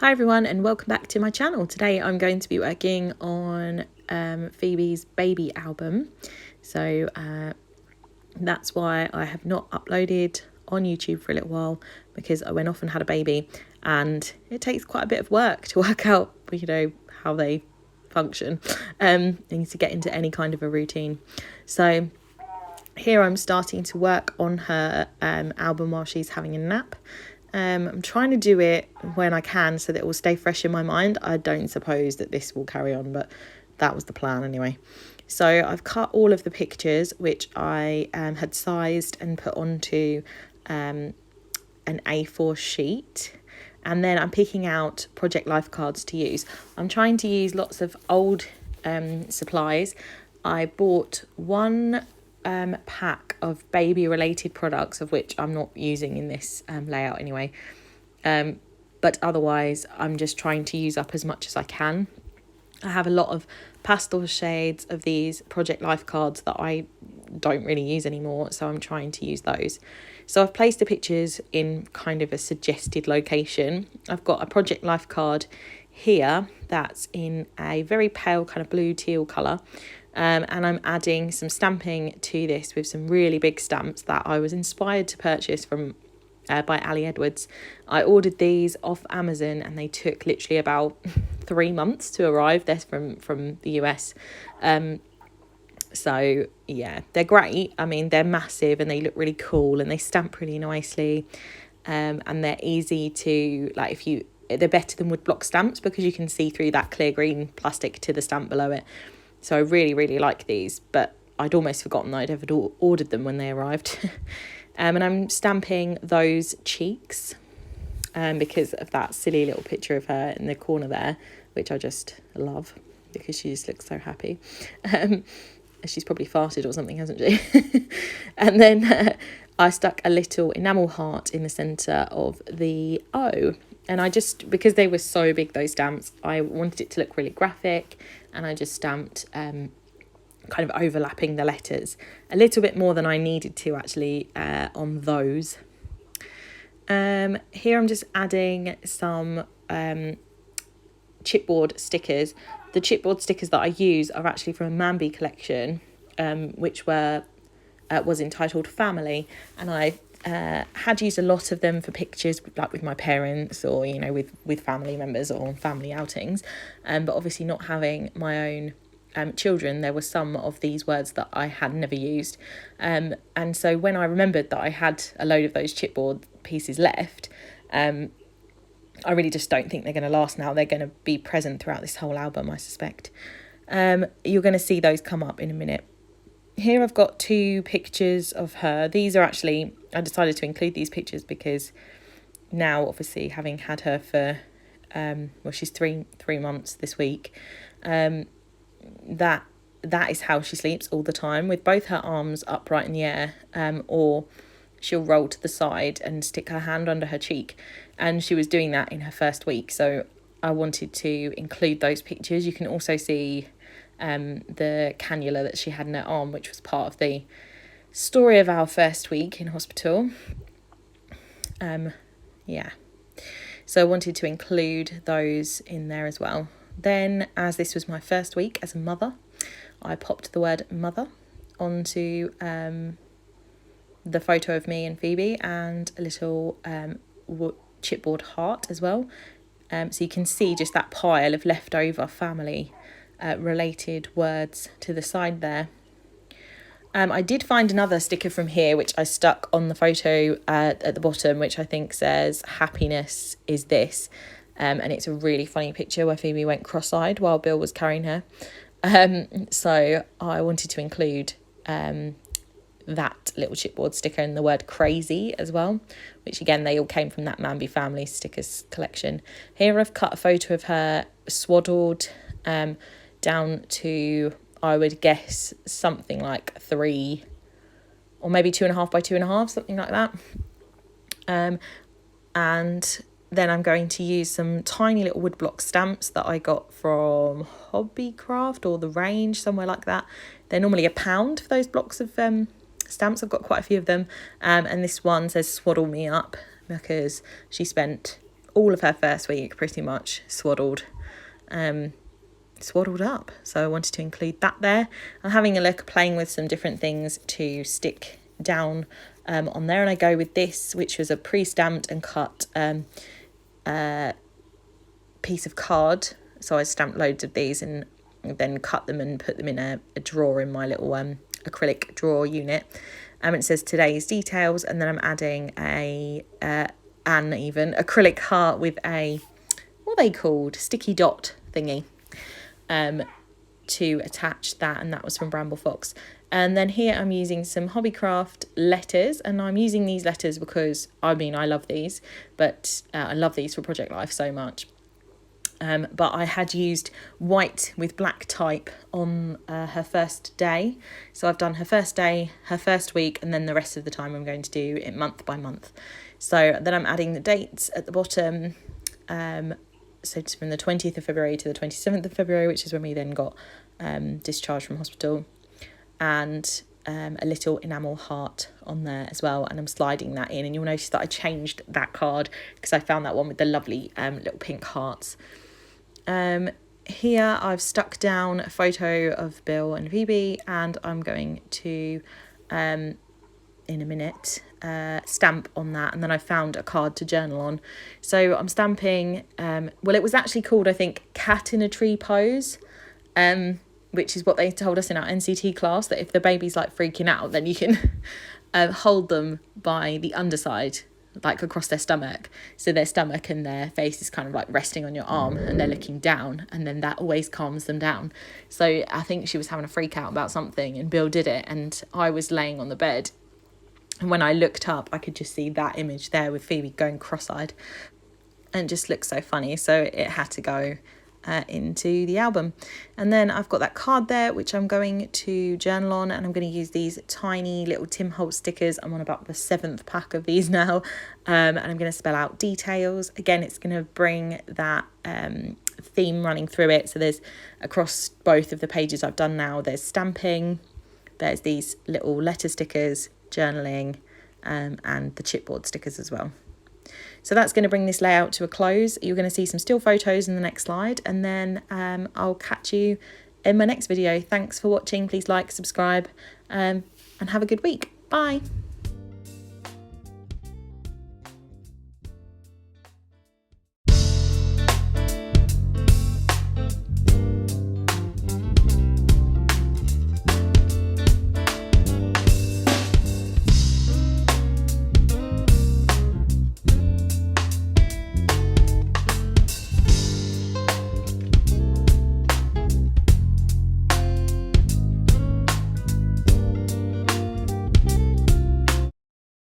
Hi everyone and welcome back to my channel. Today I'm going to be working on Phoebe's baby album. So that's why I have not uploaded on YouTube for a little while, because I went off and had a baby and it takes quite a bit of work to work out, how they function and to get into any kind of a routine. So here I'm starting to work on her album while she's having a nap. I'm trying to do it when I can so that it will stay fresh in my mind. I don't suppose that this will carry on, but that was the plan anyway. So I've cut all of the pictures, which I had sized and put onto an A4 sheet. And then I'm picking out Project Life cards to use. I'm trying to use lots of old supplies. I bought one pack of baby related products, of which I'm not using in this layout anyway, but otherwise I'm just trying to use up as much as I can. I have a lot of pastel shades of these Project Life cards that I don't really use anymore, so I'm trying to use those. So I've placed the pictures in kind of a suggested location. I've got a Project Life card here that's in a very pale kind of blue teal colour. And I'm adding some stamping to this with some really big stamps that I was inspired to purchase from by Ali Edwards. I ordered these off Amazon and they took literally about 3 months to arrive. They're from the US. So yeah, they're great. I mean, they're massive and they look really cool and they stamp really nicely. And they're easy to, they're better than wood block stamps because you can see through that clear green plastic to the stamp below it. So I really, really like these, but I'd almost forgotten that I'd ever ordered them when they arrived. And I'm stamping those cheeks because of that silly little picture of her in the corner there, which I just love because she just looks so happy. She's probably farted or something, hasn't she? And then I stuck a little enamel heart in the centre of the O. And I just, because they were so big, those stamps, I wanted it to look really graphic, and I just stamped kind of overlapping the letters a little bit more than I needed to actually on those. Here I'm just adding some chipboard stickers. The chipboard stickers that I use are actually from a Mambi collection, which was entitled Family, and I had used a lot of them for pictures, like with my parents or with family members or on family outings, but obviously not having my own children, there were some of these words that I had never used, and so when I remembered that I had a load of those chipboard pieces left, I really just don't think they're going to last now. They're going to be present throughout this whole album, I suspect. You're going to see those come up in a minute. Here I've got 2 pictures of her. These are actually, I decided to include these pictures because now, obviously, having had her for, she's three months this week, that is how she sleeps all the time, with both her arms upright in the air, or she'll roll to the side and stick her hand under her cheek. And she was doing that in her first week, so I wanted to include those pictures. You can also see the cannula that she had in her arm, which was part of the story of our first week in hospital. So I wanted to include those in there as well. Then, as this was my first week as a mother, I popped the word mother onto the photo of me and Phoebe, and a little chipboard heart as well. So you can see just that pile of leftover family related words to the side there. I did find another sticker from here, which I stuck on the photo at the bottom, which I think says happiness is this. And it's a really funny picture where Phoebe went cross-eyed while Bill was carrying her. So I wanted to include that little chipboard sticker and the word crazy as well, which again, they all came from that Mambi Family stickers collection. Here I've cut a photo of her swaddled down to, I would guess, something like 3 or maybe 2.5 by 2.5, something like that. And then I'm going to use some tiny little woodblock stamps that I got from Hobbycraft or The Range, somewhere like that. They're normally £1 for those blocks of stamps. I've got quite a few of them. And this one says swaddle me up because she spent all of her first week pretty much swaddled up, so I wanted to include that there. I'm having a look, playing with some different things to stick down on there, and I go with this, which was a pre-stamped and cut piece of card. So I stamped loads of these and then cut them and put them in a drawer in my little acrylic drawer unit. It says today's details, and then I'm adding an even acrylic heart with a, what are they called, sticky dot thingy, to attach that, and that was from Bramble Fox. And then here I'm using some Hobbycraft letters, and I'm using these letters because I love these, but I love these for Project Life so much. But I had used white with black type on her first day. So I've done her first day, her first week, and then the rest of the time I'm going to do it month by month. So then I'm adding the dates at the bottom. So it's from the 20th of February to the 27th of February, which is when we then got discharged from hospital. And a little enamel heart on there as well, and I'm sliding that in, and you'll notice that I changed that card because I found that one with the lovely little pink hearts. Here I've stuck down a photo of Bill and Phoebe, and I'm going to in a minute stamp on that, and then I found a card to journal on. So I'm stamping well, it was actually called, I think, Cat in a Tree Pose, which is what they told us in our NCT class, that if the baby's like freaking out, then you can hold them by the underside, like across their stomach. So their stomach and their face is kind of like resting on your arm, and they're looking down, and then that always calms them down. So I think she was having a freak out about something, and Bill did it, and I was laying on the bed. And when I looked up, I could just see that image there with Phoebe going cross-eyed, and it just looked so funny. So it had to go into the album. And then I've got that card there, which I'm going to journal on, and I'm going to use these tiny little Tim Holtz stickers. I'm on about the 7th pack of these now, and I'm going to spell out details. Again, it's going to bring that theme running through it. So there's, across both of the pages I've done now, there's stamping, there's these little letter stickers, journaling, and the chipboard stickers as well. So that's going to bring this layout to a close. You're going to see some still photos in the next slide, and then I'll catch you in my next video. Thanks for watching. Please like, subscribe, and have a good week. Bye.